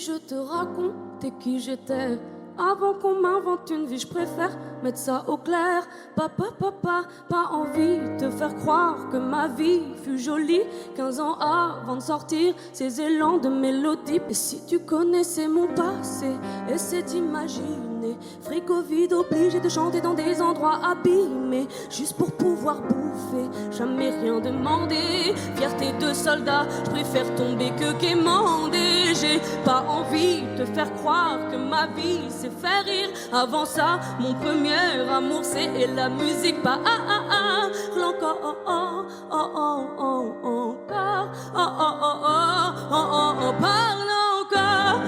je te racontais qui j'étais avant qu'on m'invente une vie, je préfère mettre ça au clair. Papa, pas envie de te faire croire que ma vie fut jolie 15 ans avant de sortir ces élans de mélodie. Et si tu connaissais mon passé, essaie d'imaginer. Frigo vide, obligé de chanter dans des endroits abîmés, juste pour pouvoir bouffer, jamais rien demander. Fierté de soldat, je préfère tomber que quémander. J'ai pas envie de te faire croire que ma vie c'est faire rire. Avant ça, mon premier amour c'est la musique, pas encore, parle encore,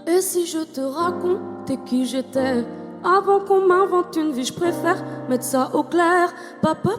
Et si je te racontais qui j'étais avant qu'on m'invente une vie, je préfère mettre ça au clair. Papa,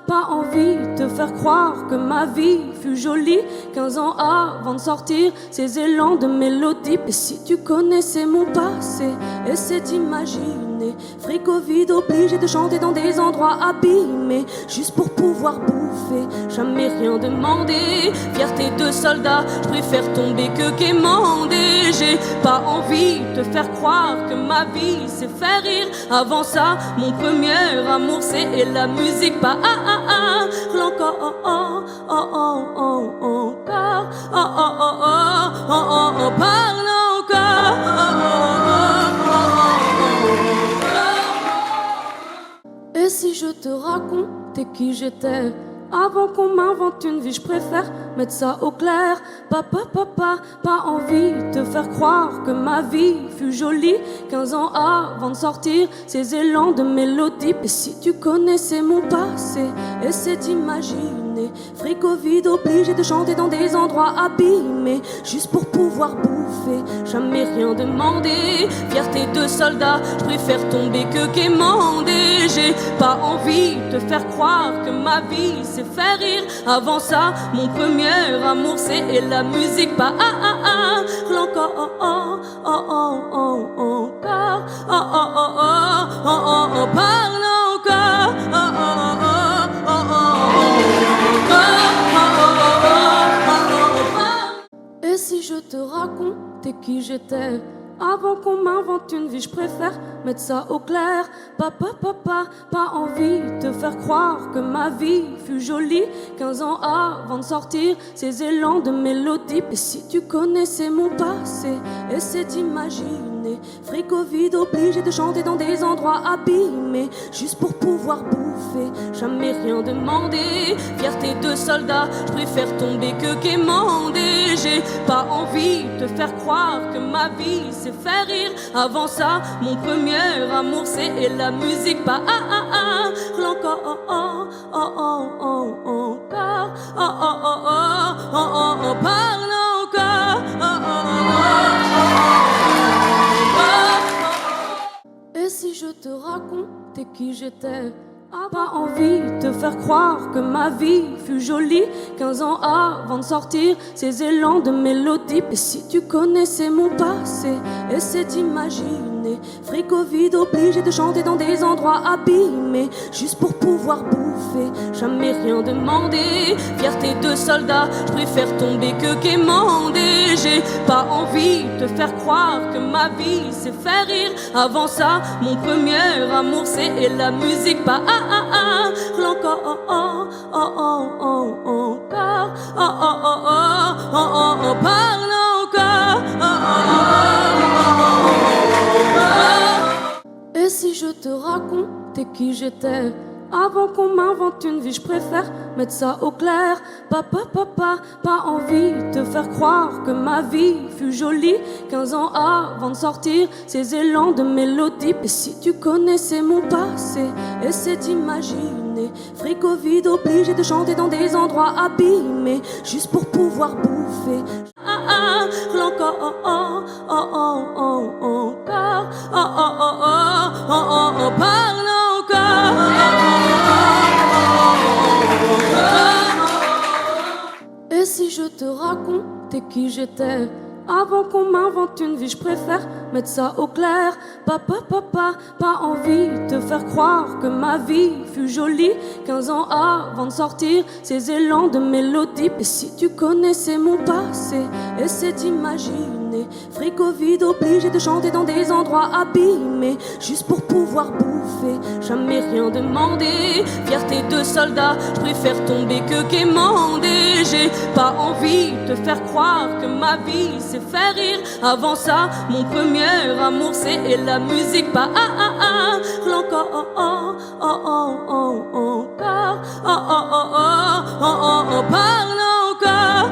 pas envie de te faire croire que ma vie fut jolie 15 ans avant de sortir ces élans de mélodie. Et si tu connaissais mon passé, essaie d'imaginer. Frigo vide, obligé de chanter dans des endroits abîmés, juste pour pouvoir bouffer, jamais rien demander. Fierté de soldat, je préfère tomber que quémander. J'ai pas envie de te faire croire que ma vie c'est faire rire. Avant ça, mon premier amour c'est la musique, pas encore, parle encore, Et si je te racontais qui j'étais avant qu'on m'invente une vie, je préfère mettre ça au clair. Papa, pas envie de te faire croire que ma vie fut jolie 15 ans avant de sortir ces élans de mélodie. Et si tu connaissais mon passé, essaie d'imaginer. Frigo vide, obligé de chanter dans des endroits abîmés, juste pour pouvoir bouffer, jamais rien demander. Fierté de soldat, je préfère tomber que quémander. J'ai pas envie de te faire croire que ma vie c'est faire rire. Avant ça, mon premier amour c'est la musique, pas encore, parle encore, Et si je te racontais qui j'étais avant qu'on m'invente une vie, je préfère mettre ça au clair. Papa, pas envie de te faire croire que ma vie fut jolie 15 ans avant de sortir ces élans de mélodie. Et si tu connaissais mon passé, essaie d'imaginer. Frigo vide, obligé de chanter dans des endroits abîmés, juste pour pouvoir bouffer, jamais rien demander. Fierté de soldat, je préfère tomber que quémander. J'ai pas envie de te faire croire que ma vie c'est faire rire. Avant ça, mon premier amour c'est la musique, pas encore, parle encore, Et si je te racontais qui j'étais pas envie de te faire croire que ma vie fut jolie 15 ans avant de sortir ces élans de mélodie. Et si tu connaissais mon passé, essaie d'imaginer. Frigo vide, obligé de chanter dans des endroits abîmés, juste pour pouvoir bouffer, jamais rien demander. Fierté de soldat, je préfère tomber que quémander. J'ai pas envie de te faire croire que ma vie c'est faire rire. Avant ça, mon premier amour c'est la musique, pas encore, parle encore, Et si je te racontais qui j'étais avant qu'on m'invente une vie, je préfère mettre ça au clair. Papa, pas envie de te faire croire que ma vie fut jolie 15 ans avant de sortir ces élans de mélodie. Et si tu connaissais mon passé, essaie d'imaginer. Frigo vide, obligé de chanter dans des endroits abîmés, juste pour pouvoir bouffer, encore, parle encore, Et si je te racontais qui j'étais avant qu'on m'invente une vie, je préfère mettre ça au clair. Papa, papa, pas envie de te faire croire que ma vie fut jolie 15 ans avant de sortir ces élans de mélodie. Et si tu connaissais mon passé, essaie d'imaginer. Frigo vide obligé de chanter dans des endroits abîmés, juste pour pouvoir bouffer, jamais rien demander. Fierté de soldat, je préfère tomber que quémander. J'ai pas envie de te faire croire que ma vie c'est faire rire. Avant ça, mon premier amour c'est la musique, pas encore, encore, parle encore.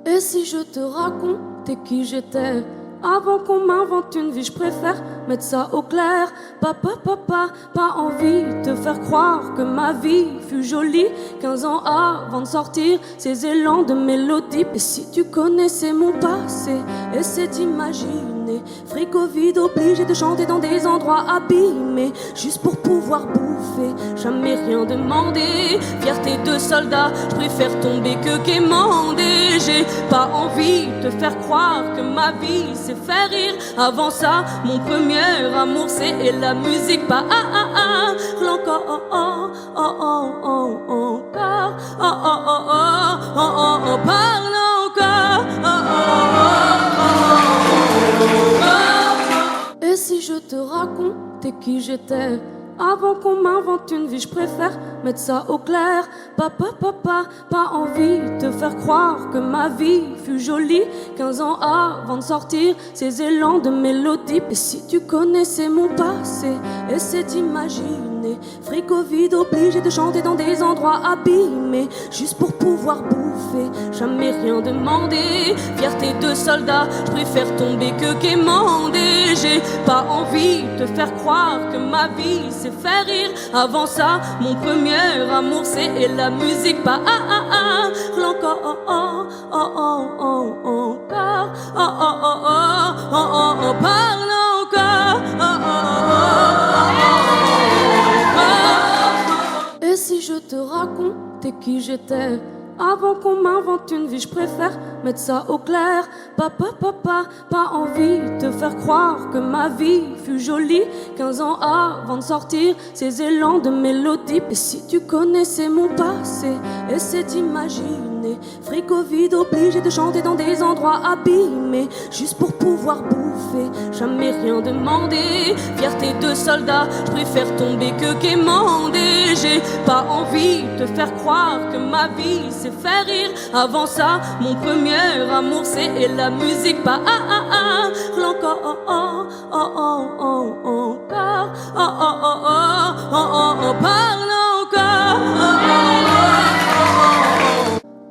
Et si je te racontais qui j'étais avant qu'on m'invente une vie, je préfère mettre ça au clair. Papa, papa, pas envie de te faire croire que ma vie fut jolie 15 ans avant de sortir ces élans de mélodie. Et si tu connaissais mon passé, essaie d'imaginer. Frigo vide obligé de chanter dans des endroits abîmés, juste pour pouvoir bouffer, jamais rien demander. Fierté de soldat, je préfère tomber que quémander. J'ai pas envie de te faire croire que ma vie c'est faire rire. Avant ça, mon premier amour c'est la musique, pas encore, parle encore. Et si je te racontais qui j'étais avant qu'on m'invente une vie, je préfère mettre ça au clair. Papa, papa, pas envie de te faire croire que ma vie fut jolie 15 ans avant de sortir ces élans de mélodie. Et si tu connaissais mon passé, essaie d'imaginer. Frigo vide obligé de chanter dans des endroits abîmés, juste pour pouvoir bouffer, jamais rien demander. Fierté de soldat, je préfère tomber que quémander. J'ai pas envie de te faire croire que ma vie c'est faire rire. Avant ça, mon premier amour c'est la musique, pas encore, parle encore. Et si je te racontais qui j'étais avant qu'on m'invente une vie, je préfère mettre ça au clair. Papa, papa, pas envie de te faire croire que ma vie fut jolie 15 ans avant de sortir ces élans de mélodie. Et si tu connaissais mon passé, essaie d'imaginer. Frigo vide obligé de chanter dans des endroits abîmés, juste pour pouvoir bouffer, jamais rien demander. Fierté de soldat, je préfère tomber que quémander. J'ai pas envie de te faire croire que ma vie c'est faire rire. Avant ça, mon premier amour c'est la musique, pas encore, parle encore.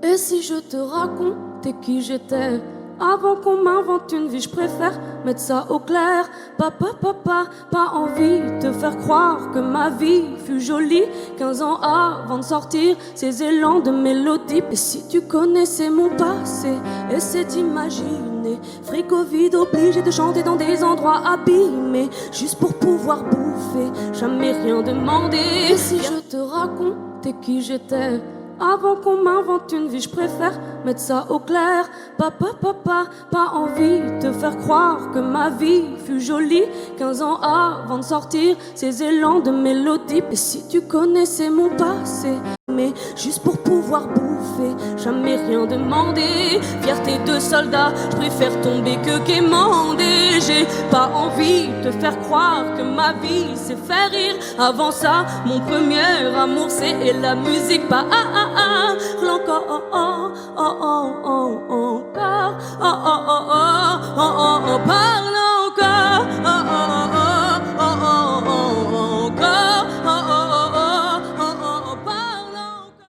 Et si je te racontais qui j'étais avant qu'on m'invente une vie, je préfère mettre ça au clair. Papa, papa, pas envie de te faire croire que ma vie fut jolie 15 ans avant de sortir ces élans de mélodie. Et si tu connaissais mon passé, essaie d'imaginer. Frigo vide obligé de chanter dans des endroits abîmés, juste pour pouvoir bouffer, jamais rien demander. Et si je te racontais qui j'étais avant qu'on m'invente une vie, je préfère mettre ça au clair. Papa, papa, pas envie de te faire croire que ma vie fut jolie 15 ans avant de sortir ces élans de mélodie. Et si tu connaissais mon passé, mais juste pour pouvoir bouffer, jamais rien demander. Fierté de soldat, je préfère tomber que quémander. J'ai pas envie de te faire croire que ma vie c'est faire rire. Avant ça, mon premier amour c'est la musique, pas encore, parle